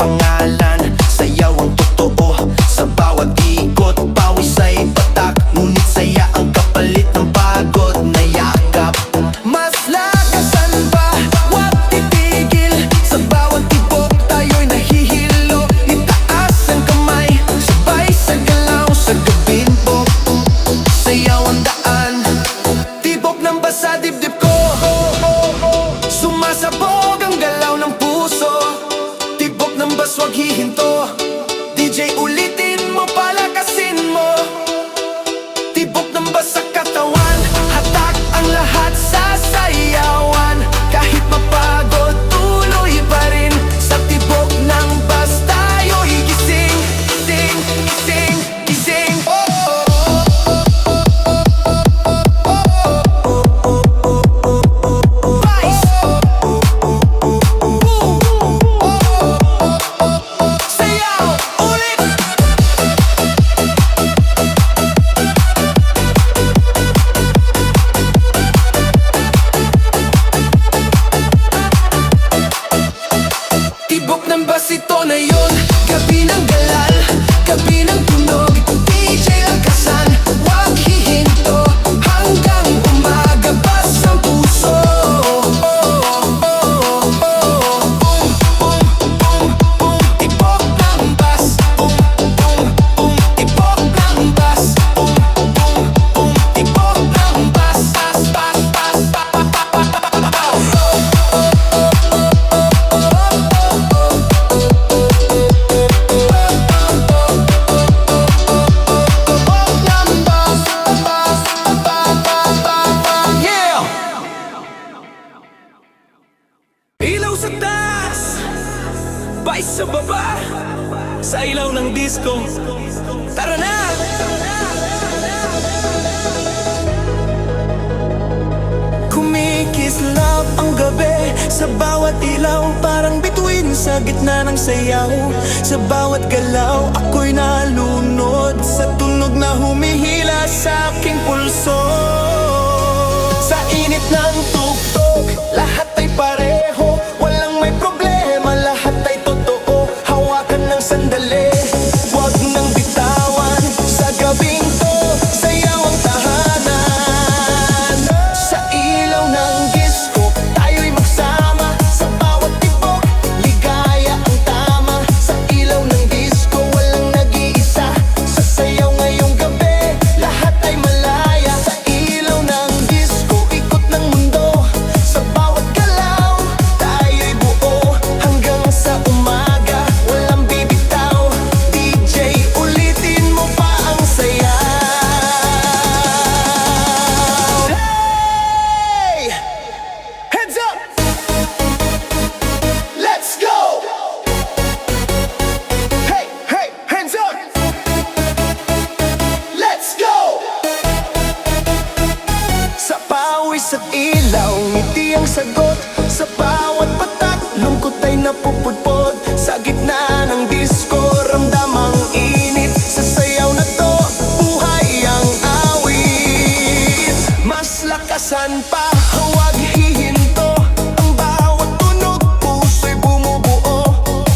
pangalan. Sayaw ang totoo sa bawat ikot. Pawis ay patak, ngunit saya ang kapalit ng pagod na yakap. Mas lakasan pa, wag titigil. Sa bawat tibok tayo'y nahihilo. Itaas ang kamay, sabay sa galaw. Sa gabinbok, sayaw ang daan. Tibok ng basa dibdib ko, sumasabog ang galaw ng puso. Tibok ng bas, wag hihinto. DJ ulitin mo, palakasin mo. Tibok ng bas sa katawan, hatak ang lahat sa sayawan. Kahit mapagod, tuloy pa rin. Sa tibok ng bas tayo'y gising. Gising, gising, gising. Vice. Sayaw ulit. Tibok ng bas, ito na yun. Gabi ng galal, gabi ng tunog. DJ Lakasan, wag hihinto. Hanggang umaga, bas ang puso. Tibok ng bas, tibok ng bas, tibok ng bas, bas, bas, bas, yeah! Ilaw sa taas, vice sa baba, sa ilaw ng disco. Tara na! Kumikislap ang gabi sa bawat ilaw. Parang bituin sa gitna ng sayaw. Sa bawat galaw, ako'y nalunod sa tunog na humihila sa aking pulso. Sa init ng tugtog, lahat ay pareho. Walang may problema, lahat ay totoo. Hawakan ng sandali, wag nang bitawan. Sa gabing to, sayaw ang tahanan. Sa ilaw ng disco, tayo'y magsama. Sa bawat tibok, ligaya ang tama. Sa ilaw ng disco, walang nag-iisa. Sa sayaw ngayong gabi, lahat ay malaya. Sa ilaw ng disco, ikot ng mundo. Sa bawat galaw, tayo'y buo. Hanggang sa umaga, walang bibitaw. DJ, ulitin mo pa ang sayaw. Hey! Hands up! Let's go! Hey, hey, hands up! Let's go! Sa pawis at ilaw, ngiti ang sagot. Sa bawat patak, lungkot ay napupudpod. Sa gitna ng disco, ramdam ang init. Sa sayaw na to, buhay ang awit. Mas lakasan pa, huwag hihinto. Ang bawat tunog, puso'y bumubuo.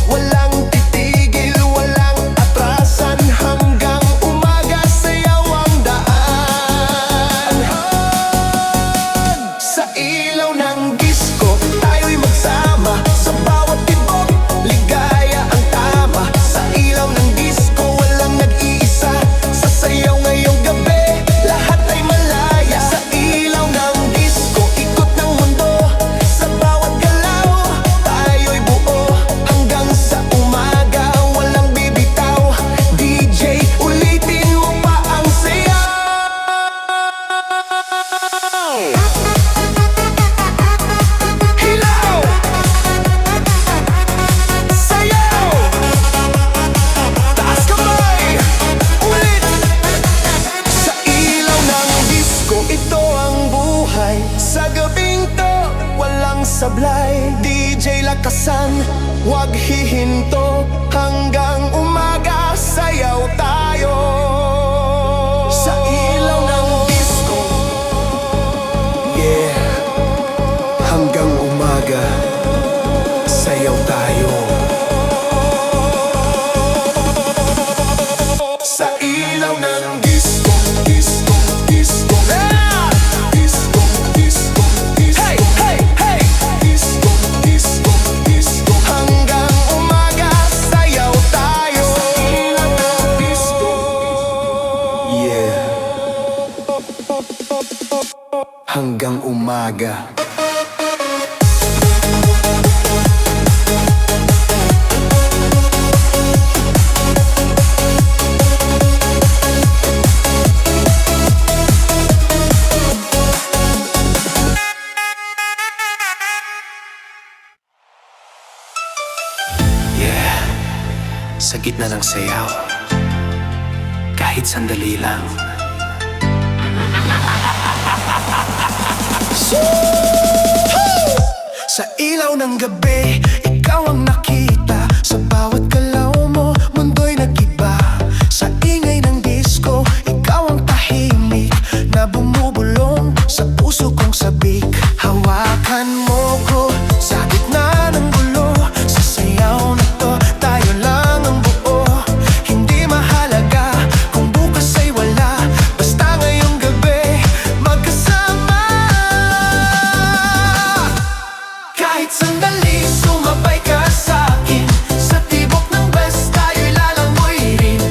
Walang titigil, walang atrasan. Hanggang umaga, sayaw ang daan. Sa ilaw ng disco, tayo'y magsama. Sa bawat tibok, ligaya ang tama. Sa ilaw ng disco, walang nag-iisa. Sa sayaw ngayong gabi, lahat ay malaya. Sa ilaw ng disco, ikot ng mundo. Sa bawat galaw, tayo'y buo. Hanggang sa umaga, walang bibitaw. DJ, ulitin mo pa ang sayaw. Hilaw! Sayaw! Taas kamay! Ulit! Sa ilaw ng disco, ito ang buhay. Sa gabing to, walang sablay. DJ Lakasan, wag hihinto. Hanggang umaga, sayaw tayo. Sa ilaw ng disco, yeah. Hanggang umaga, sayaw tayo. umaga. Sa gitna ng sayaw, kahit sandali lang. Sa ilaw ng gabi, ikaw ang nakita. Sa bawat galaw mo, mundo'y nag-iba. Sa ingay ng disco, ikaw ang tahimik na bumubulong sa puso kong sabik. Hawakan mo ko sa gitna ng gulo. Sa sayaw na to, tayo lang ang buo. Hindi mahalaga kung bukas ay wala, basta ngayong gabi magkasama. Kahit sandali, sumabay ka sa'kin. Sa tibok ng west, tayo'y lalangoy rin.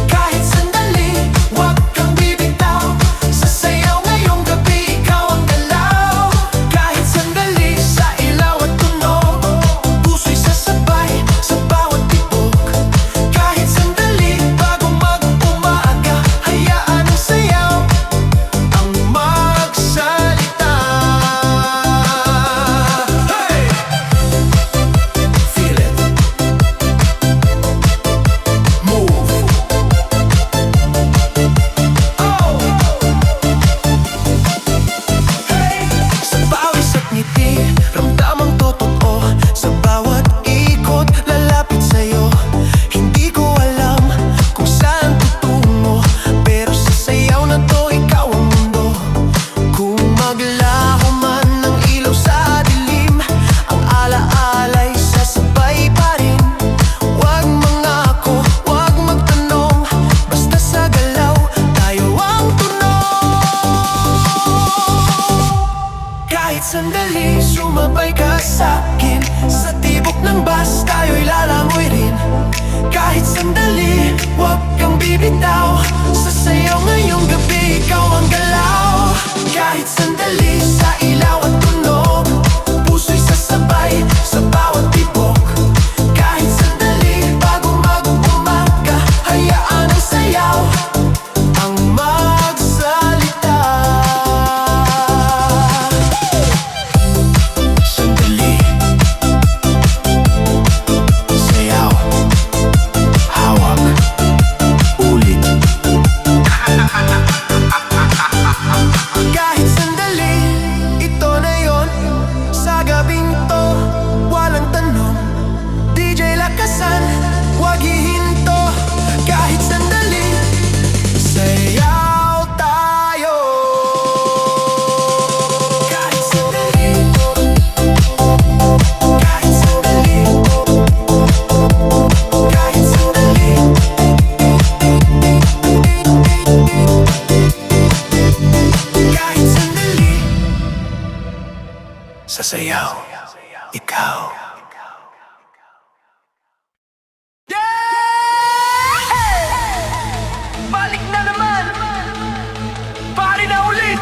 Kahit sandali, huwag kang bibitaw. Sa sayaw ngayong gabi, ikaw ang galaw. Kahit sandali, sa ilaw at tunog, puso'y sasabay sa bawat tibok. Kahit sandali, bago mag-umaga, hayaan ang sayaw ang magsalita. Hey! Feel it. Move. Oh! Hey! Sa pawis at ngiti, ramdam ang totoo. Sa bawat ikot, lalapit sa'yo. Hindi ko alam kung saan tutungo, pero sa sayaw na to, ikaw ang mundo. Kung maglaho man ng ilaw sa dilim, ang alaala'y sasabay pa rin. Huwag mangako, huwag magtanong, basta sa galaw, tayo ang tunog. Kahit sandali, sumabay ka sa'kin. Sa tibok ng bus, tayo'y lalangoy rin. Kahit sandali, huwag kang bibitaw. Sa sayaw ngayong gabi, ikaw ang galaw. Kahit sandali, sa ilaw at tunog, puso'y sasabay sa bawat tibok. Kahit sandali, bago mag-umaga, hayaan ang sayaw ang magsalita. Sandali, sayaw, hawak, ulit. Kahit sandali, ito na yon. Sa gabing to, walang tanong. DJ Lakasan, huwag hihinto. Kahit sandali, sayaw tayo. Kahit sandali, kahit sandali, kahit sandali, kahit sandali. Sa sayaw, ikaw. Balik na naman, pare na ulit.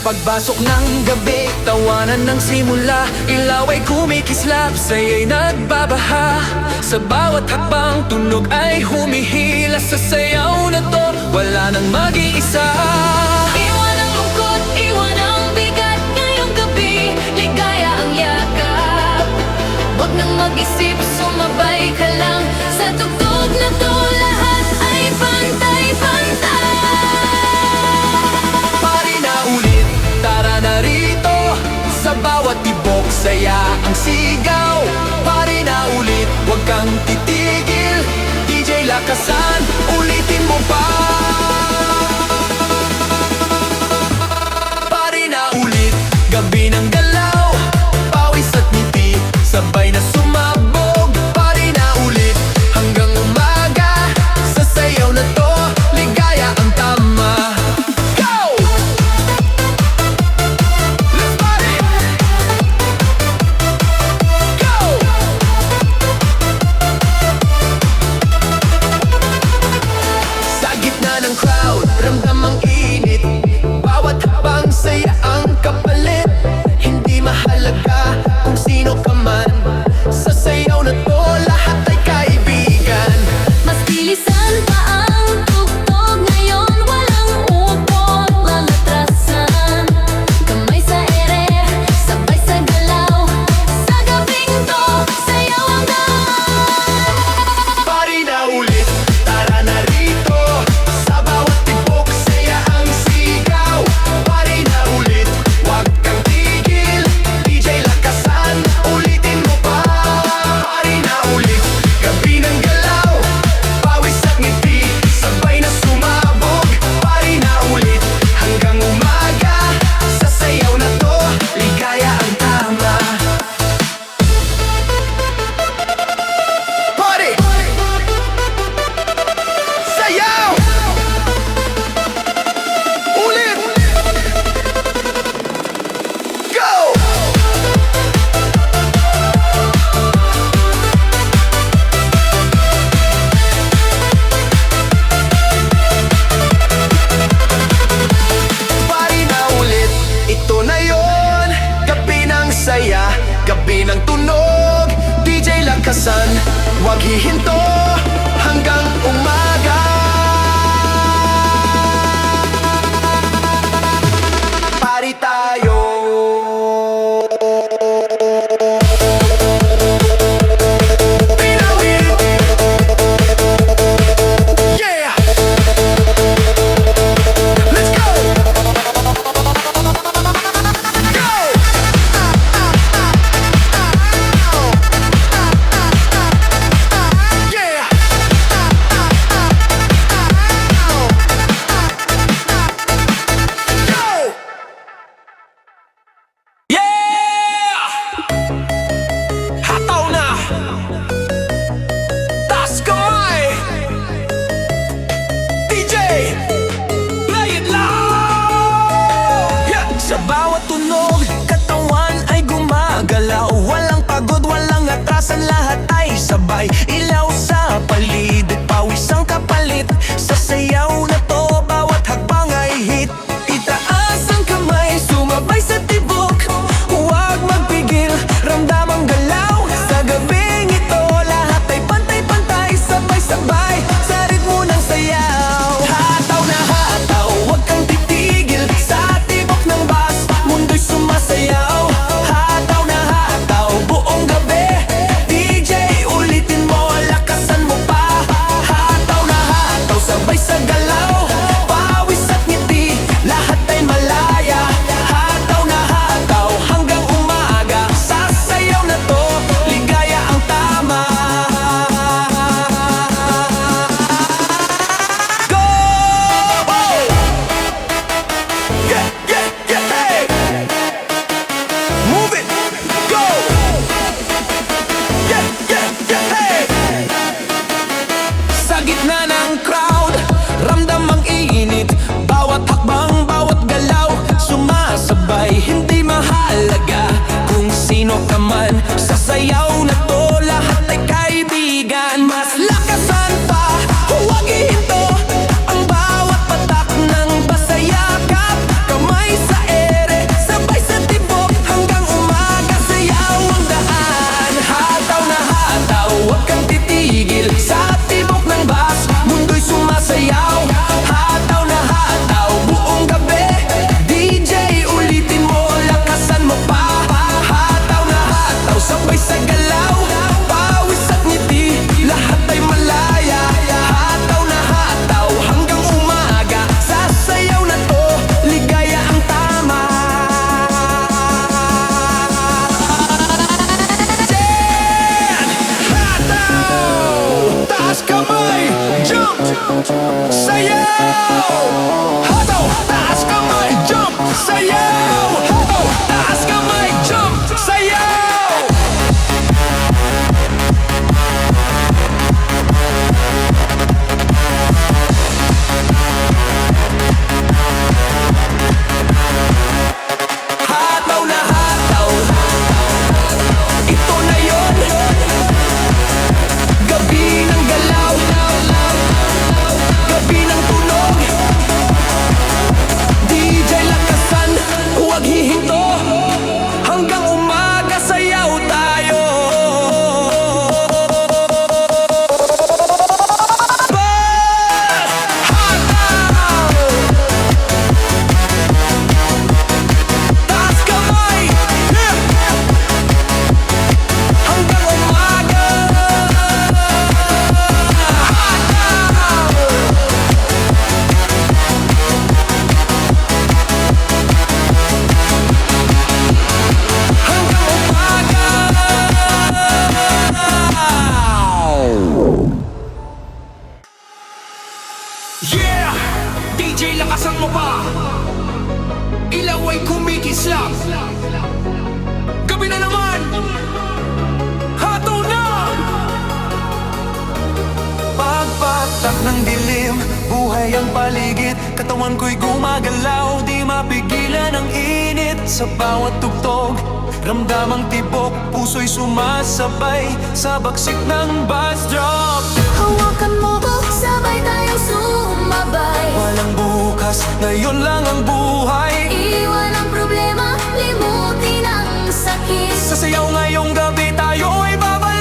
Pagbasok ng gabi, tawanan ng simula, ilaw ay kumikislap, saya'y nagbabaha. Sa bawat hakbang, tunog ay humihila. Sa sayaw na to, wala nang mag-iisa. Iwan ang lungkot, iwan ang bigat. Ngayong gabi, ligaya ang yakap. Huwag nang mag-isip, sumabay ka lang. Sa tugtog na to, lahat ay pantay-pantay. Pare na ulit, tara na rito. Sa bawat tibok, saya ang sigaw. Pare na ulit, huwag kang titigil. DJ Lakasan, ulitin mo pa. Pare na ulit, gabi ng galaw. Pawis at ngiti, sabay na sumabog. Pare na ulit, hanggang umaga. Sa sayaw na to, ligaya ang tama. Go! Let's party! Go! Huwag hihinto hanggang umaga. Party tayo. Sa bawat tunog, katawan ay gumagalaw. Walang pagod, walang atrasan, lahat ay sabay. Ilaw sa paligid, pawis ang kapalit. Sa sayaw na to, bawat hakbang ay hit. Itaas ang kamay, sumabay sa tibok. Huwag magpigil, ramdam ang galaw. Sa gabing ito, lahat ay pantay-pantay. Sabay-sabay, sa ritmo ng sayaw. Hataw na hataw, huwag kang titigil. Sa tibok ng bass, mundo'y sumasayaw. Hataw na hataw, buong gabi. DJ, ulitin mo, lakasan mo pa. Hataw na hataw, sabay sa galaw. Pawis at ngiti, lahat ay malaya. Hataw na hataw, hanggang umaga. Sa sayaw na to, ligaya ang tama. Go! Yeah, yeah, yeah, hey! Move it, go! Yeah, yeah, yeah, hey! Sa gitna ng crowd, ramdam ang init. Bawat hakbang, bawat galaw, sumasabay. Hindi mahalaga kung sino ka man. Sa sayaw na to, lahat ay kaibigan. Mas lakasan pa, huwag ihinto. Ang bawat patak ng pasayakap. Kamay sa ere, sabay sa tibok. Hanggang umaga, sayaw ang daan. Hataw na hataw, huwag kang titigil. Sa tibok ng bass, mundo'y sumasayaw. Hataw na hataw, buong gabi. DJ, ulitin mo, lakasan mo pa. Hataw na hataw, sabay sa galaw. Pawis at ngiti, lahat ay malaya. Hataw na hataw, hanggang umaga. Sa sayaw na to, ligaya ang tama. Jen! Hataw! Taas kamay! Jump! Sayaw! Hataw! Taas kamay! Jump! Sayaw! Hataw! Taas kamay! Jump! Sayaw! Hataw na hataw, ito na yun. Gabi ng galaw, gabi ng tunog. DJ, lakasan, huwag hihinto. Hanggang umaga, sayaw tayo. Hataw! Taas kamay! Hanggang umaga! Hanggang umaga! Yeah! DJ, lakasan mo pa! Ilaw ay kumikislap. Gabi na naman! Hataw na! Pagpatak ng dilim, buhay ang paligid. Katawan ko'y gumagalaw, di mapigilan ang init. Sa bawat tugtog, ramdam ang tibok. Puso'y sumasabay sa bagsik ng bass drop. Hawakan mo ko, sabay tayong sumabay. Walang bukas, ngayon lang ang buhay. Iwan ang problema, limutin ang sakit. Sa sayaw ngayong gabi, tayo ay babalik.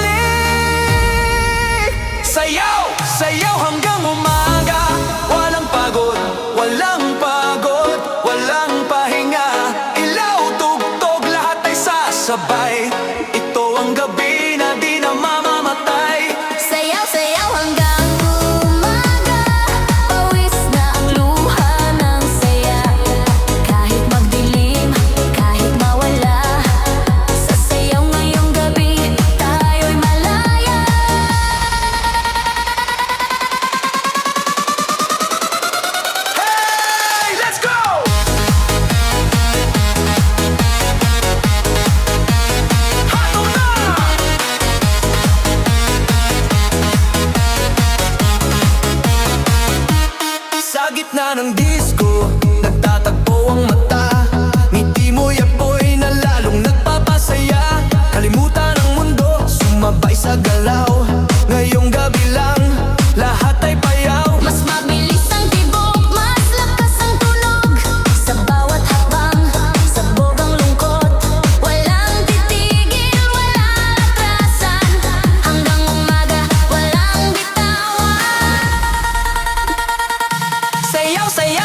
gitna ng disco, nagtatagpo ang mata. Ngiti mo'y apoy na lalong nagpapasaya. Kalimutan ang mundo, sumabay sa galaw. Ngayong gabi lang, lahat ay payaw. Mas mabilis ang tibok, mas lakas ang tunog. Sa bawat hakbang, sabog ang lungkot. Walang titigil, walang atrasan. Hanggang umaga, walang bitawan. Sayaw, sayaw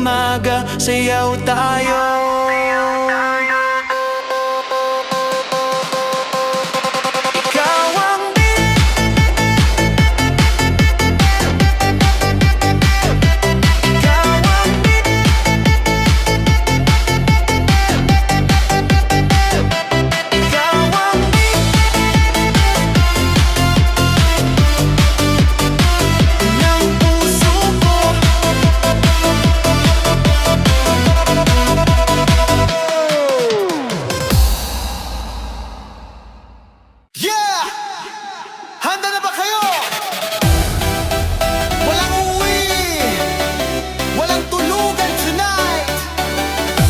umaga, sayaw tayo. Ikaw ang ikaw ang ikaw ang ng puso ko. Yeah! Handa na ba kayo? Walang uwi, walang tulugan tonight.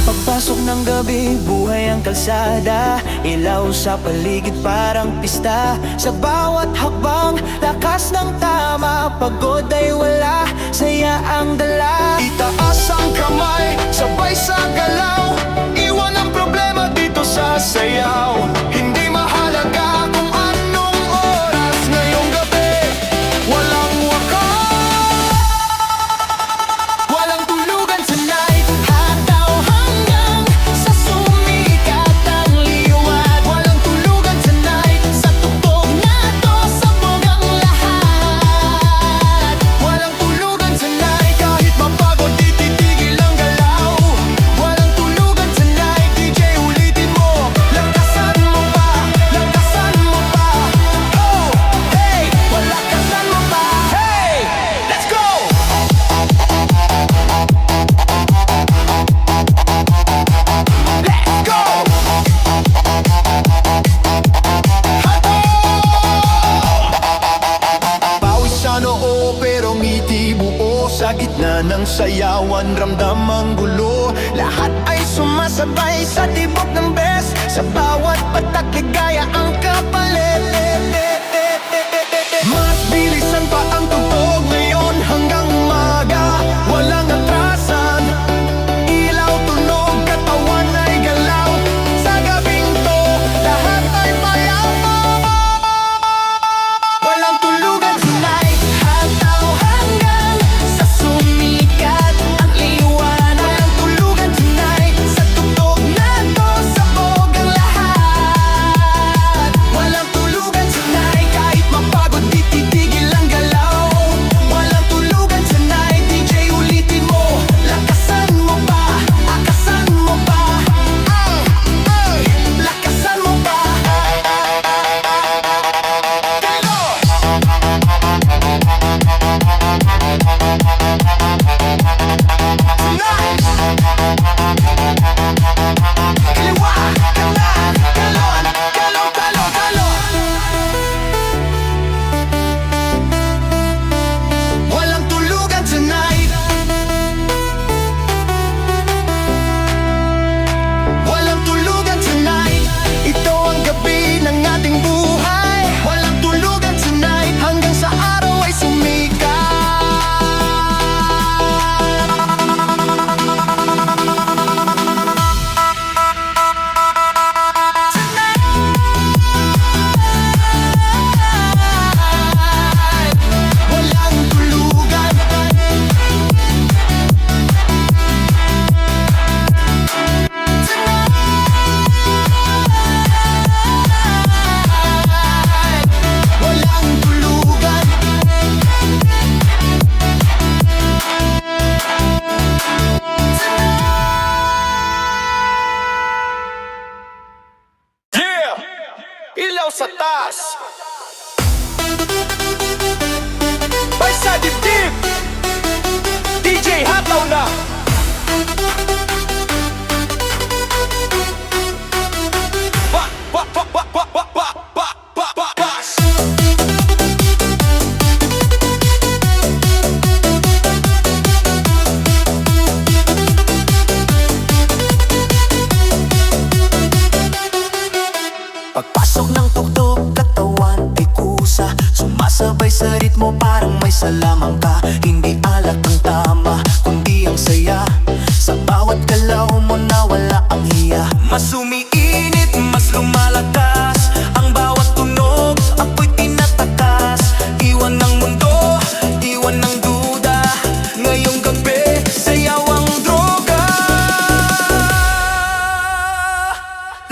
Pagpasok ng gabi, buhay ang kalsada. Ilaw sa paligid parang pista. Sa bawat hakbang, lakas ng tama. Pagod ay wala, saya ang dala. Itaas ang kamay, sabay sa galaw. Iwan ang problema dito sa sayaw. Hindi mahalaga kung anong oras ngayong gabi. Walang wakas, walang tulugan tonight. Hataw hanggang sa sumikat ang liwanag. Walang tulugan tonight. Sa tugtog na to, sabog ang lahat. Walang tulugan tonight. Kahit mapagod, di titigil ang galaw. Walang tulugan tonight. DJ, ulitin mo. Lakasan mo pa, lakasan mo pa. Oh, hey, lakasan mo pa. Hey, let's go! Let's go! Pawis sa noo pero ngiti buo. Sa gitna ng sayawan ramdam ang gulo. Lahat ay sumasabay sa tibok ng best. Sa bawat patak ligaya ang kapalit. Mas bilisan pa ang tugtog ngayon hanggang umaga. Walang atrasan, ilaw, tunog, katawan ay galaw. Sa gabing to, lahat ay mayaman. Walang tulugan tonight. Hataw hanggang sa sumikat ang liwanag. Walang tulugan tonight. Sa tugtog na to, sabog ang lahat. Walang tulugan tonight. Kahit mapagod, di titigil ang galaw. Walang tulugan tonight. DJ, ulitin mo. Lakasan mo pa, akasan mo pa. Lakasan mo pa. Kilo! Tonight! Kaliwa, kanan, kalon, kalon, kalon, kalon. Walang tulugan tonight. Walang tulugan tonight. Ito ang gabi ng ating buhay. Walang tulugan tonight hanggang sa araw ay sumikat. Walang tulugan. Walang tulugan. Yeah! Ilaw sa taas. Bay sa dibdib. DJ, hataw na. Bas. Pagpasok ng tugtog, katawan ay kusa. Sumasabay sa ritmo parang may salamang ka. Hindi alat ang tama, kundi ang saya.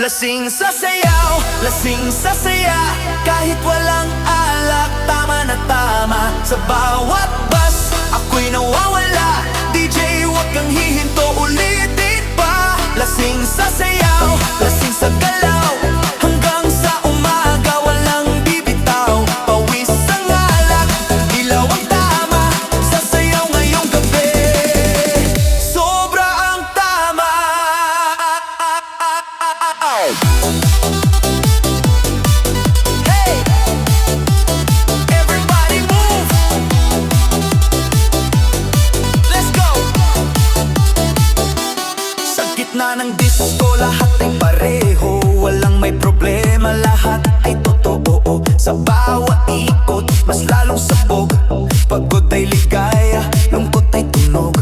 Lasing sa sayaw, lasing sa saya. Kahit walang alak, tama na tama. Sa bawat bus, ako'y nawawala. DJ, huwag kang hihinto, ulitin pa. Lasing sa sayaw, lasing sa galaw. Hanggang sa umaga, walang bibitaw. Pawis ang alak, ilaw ang tama. Sa sayaw ngayong gabi, sobra ang tama. Hey! Everybody move! Let's go! Sa gitna ng disco, lahat ay pareho. Walang may problema, lahat ay totoo. Sa bawat ikot, mas lalong sabog. Pagod ay ligaya, lungkot ay tunog.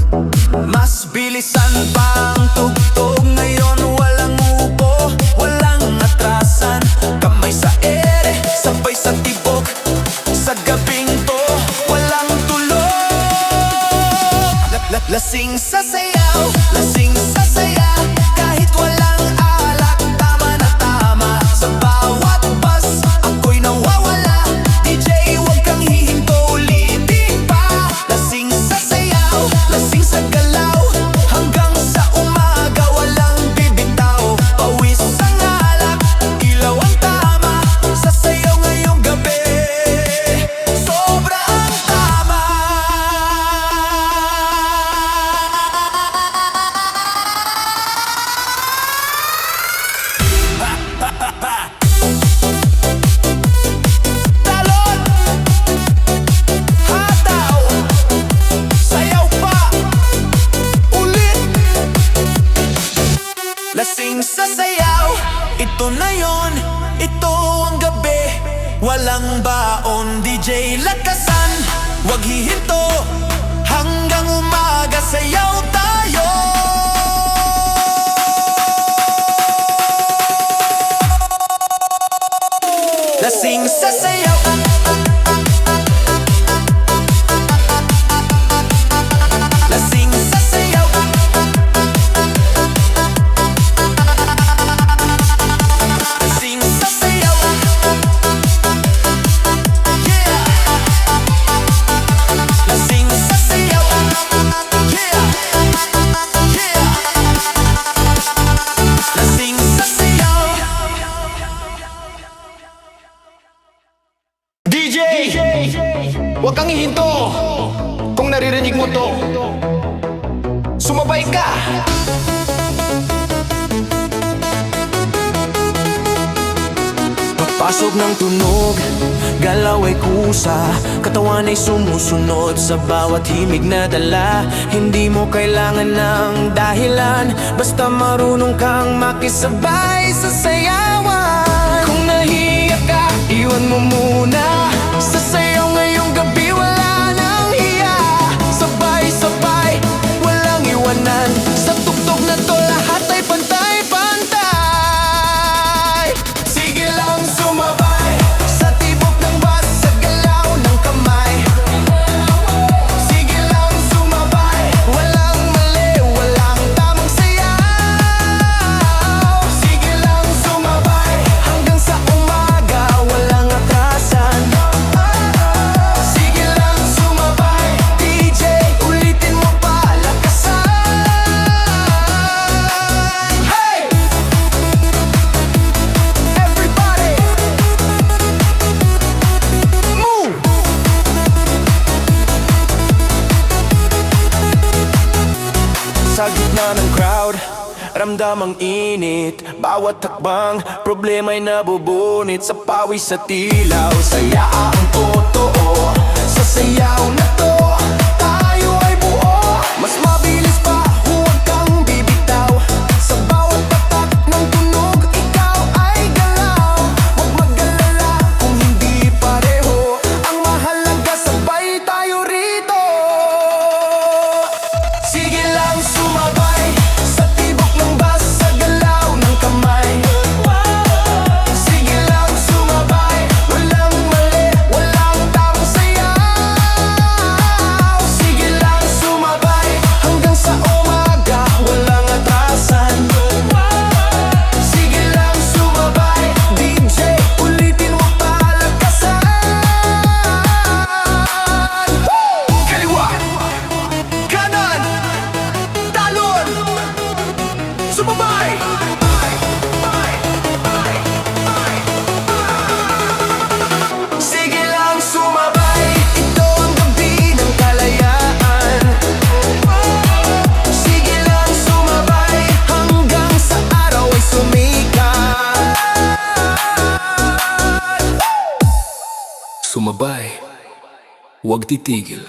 Mas bilisan pa ang tugtog. Ngayon walang upo, walang atrasan. Kamay sa ere, sabay sa tibok. Sa gabing to, walang tulog. Lasing sa sayaw, lasing sa saya. Kahit walang alak, tama na tama. Sa bawat bus, ako'y nawawala. DJ, huwag kang hihinto, ulitin pa. Lasing sa sayaw, lasing sa galaw. Hanggang sa umaga, walang bibitaw. Pawis ang alak, ilaw ang tama. Sa sayaw ngayong gabi, sobra ang tama. Talon! Hataw! Sayaw pa! Ulit! Lasing sa sayaw, ito na yon, ito ang gabi. Walang baon, DJ lakasan, wag hihinto. Hanggang umaga, sayaw tayo. Lasing sa sayaw, lasing sa sayaw, lasing sa sayaw. Yeah. Lasing sa sayaw. Yeah. Yeah. Lasing sa sayaw. DJ! Huwag kang hihinto. Kung naririnig mo to, sumabay ka. Pasok ng tunog, galaw ay kusa. Katawan ay sumusunod sa bawat himig na dala. Hindi mo kailangan ng dahilan, basta marunong kang makisabay sa sayawan. Kung nahiya ka, iwan mo muna. Sa sayaw ngayong gabi, wala nang hiya. Sabay-sabay, walang iwanan. Sa tugtog na to, lahat ay pantay-pantay. Sige lang sumabay sa tibok ng bus, sa galaw ng kamay. Sige lang sumabay, walang mali, walang tamang sayaw. Sige lang sumabay, hanggang sa umaga, walang atrasan. Sige lang sumabay, DJ, ulitin mo pa, lakasan. Hey! Everybody! Move! Sa gitna ng crowd, ramdam ang init. Bawat hakbang, problema'y nabubunit. Sa pawis sa tilaw, saya ang totoo. Sa sayaw na to, tayo ay buo. Mas mabilis pa, huwag kang bibitaw. Sa bawat patak ng tunog, ikaw ay galaw. Huwag mag-alala kung hindi pareho. Ang mahalaga, sabay tayo rito. Sige lang sumabay sa tibok ng bus, sa galaw ng kamay. Sige lang sumabay, walang mali, walang tamang sayaw. huwag titigil.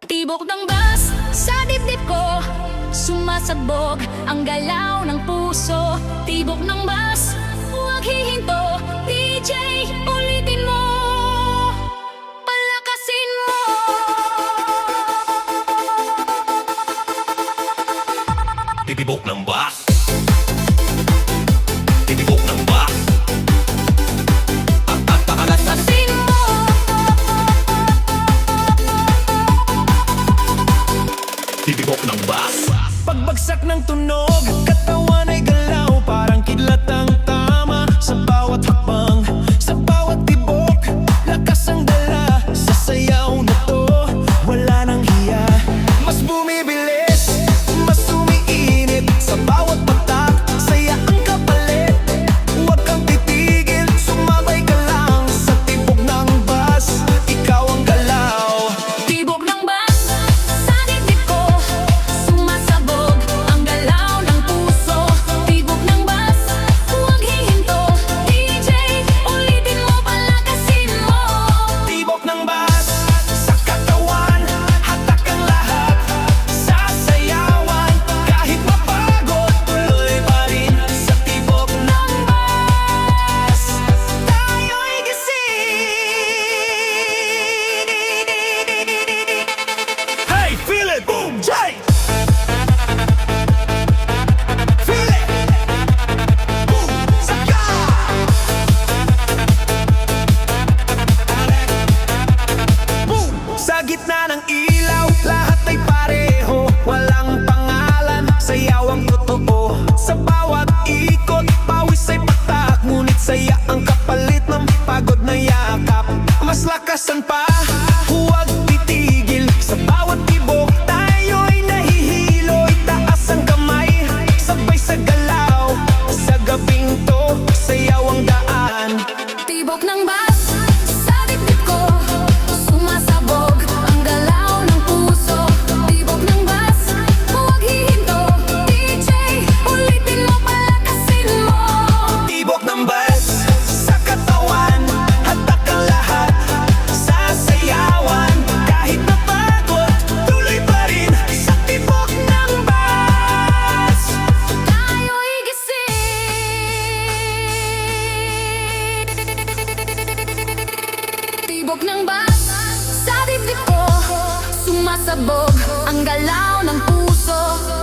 Tibok ng bus sa dibdib ko, sumasabog ang galaw ng puso. Tibok ng bus, huwag hihinto. DJ, ulitin mo, palakasin mo. Titibok ng bus. Titibok ng bus. Palakasin mo. Titibok ng bus. Pagbagsak ng tunog, katawan ay galaw, parang kidlat ang tama. Sa bawat hakbang, sa bawat tibok, lakas ang dala. Sa sayaw na to, wala nang hiya. Mas bumibilis, mas umiinit. Sa bawat patak, saya ang kapalit. Huwag kang titigil, sumabay ka lang. Sa tibok ng bus, ikaw ang galaw. Tibok ng bus sa dibdib ko, sumasabog ang galaw ng puso. Tibok ng bus, huwag hihinto. DJ, ulitin mo, palakasin mo. Tibok ng bus, sa katawan, hatak ang lahat. Sasayawan, kahit mapagod, tuloy pa rin. Sa tibok ng bus, tayo'y gising. Hey, feel it, boom, Jay! Feel it! Boom, saka! Boom! Sa gitna ng ilaw, lahat ay pareho. Walang pangalan, sayaw ang totoo. Sa bawat ikot, pawis ay patak. Ngunit saya ang kapalit ng pagod na yakap. Mas lakasan pa, huwag titigil. Sa bawat tibok, tayo'y nahihilo. Itaas ang kamay, sabay sa galaw. Sa gabing to, sayaw ang daan. Tibok ng bus sa dibdib ko, sumasabog ang galaw ng puso. Tibok ng bus, huwag hihinto. DJ, ulitin mo, palakasin mo. Tibok ng bus, sa katawan, hatak ang lahat. Sasayawan, kahit napagod, tuloy pa rin. Sa tibok ng bus, Tayo'y gising. Tibok ng bus sa dibdib ko, sumasabog ang galaw ng puso.